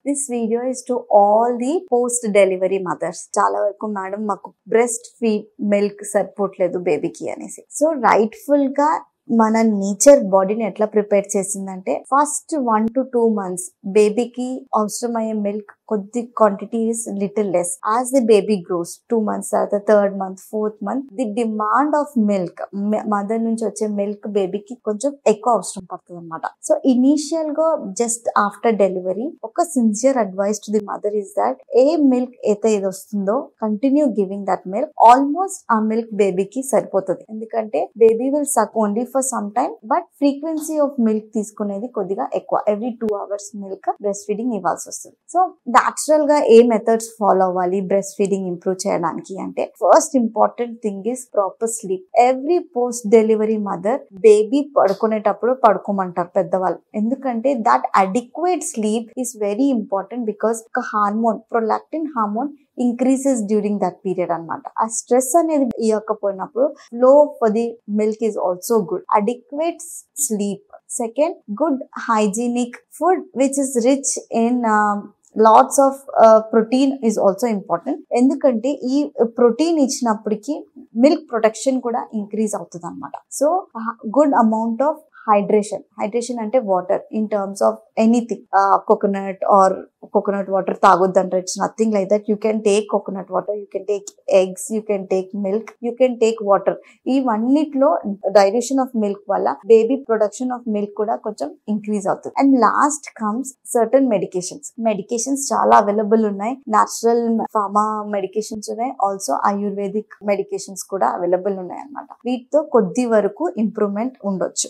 This video is to all the post delivery mothers. చాలా వరకు madam మాకు breast feed milk సరిపోవట్లేదు బేబీకి అనేసి. సో రైట్ఫుల్ గా మన నేచర్ బాడీని ఎట్లా ప్రిపేర్ చేసిందంటే ఫస్ట్ 1 to 2 months బేబీకి అవసరమయ్యే మిల్క్ కొద్ది quantity is little less. As the baby grows 2 months తర్వాత 3rd month 4th month the demand of milk mother నుంచి వచ్చే మిల్క్ బేబీకి కొంచెం ఎక్కువ అవసరం పడుతుంది అనమాట. సో ఇనీషియల్ గా జస్ట్ ఆఫ్టర్ డెలివరీ ఒక sincere advice to the mother is that ఏ మిల్క్ అయితే ఇది వస్తుందో continue giving that milk. Almost ఆ మిల్క్ బేబీకి సరిపోతుంది, ఎందుకంటే baby will suck only for some time, but frequency of milk తీసుకునేది కొద్దిగా ఎక్కువ. Every 2 hours milk breast feeding ఇవ్వాల్సి వస్తుంది. సో నాచురల్ గా ఏ మెథడ్స్ ఫాలో అవ్వాలి బ్రెస్ట్ ఫీడింగ్ ఇంప్రూవ్ చేయడానికి అంటే first important thing is proper sleep. Every post delivery mother baby పడుకునేటప్పుడు పడుకోమంటారు పెద్దవాళ్ళు, ఎందుకంటే that adequate sleep is very important because ఒక hormone prolactin hormone increases during that period అనమాట. ఆ స్ట్రెస్ అనేది ఇవ్వకపోయినప్పుడు flow for the milk is also good. Adequate sleep. Second, good hygienic food which is rich in lots of protein is also important, ఎందుకంటే ఈ protein ఇచ్చినప్పటికీ milk protection కూడా increase అవుతుంది అనమాట. So good amount of hydration అంటే water in terms of anything. Coconut water తాగొద్దు అంటారు. It's nothing like that. You can take coconut water, you can take eggs, you can take milk, you can take water. ఇవన్నిట్లో dilution of milk వల్ల baby production of milk కూడా కొంచెం increase అవుతుంది. And last comes certain medications చాలా available ఉన్నాయి. Natural pharma medications ఉన్నాయి, also ayurvedic medications కూడా available ఉన్నాయి అన్నమాట. వీటితో కొద్ది వరకు ఇంప్రూవ్మెంట్ ఉండొచ్చు.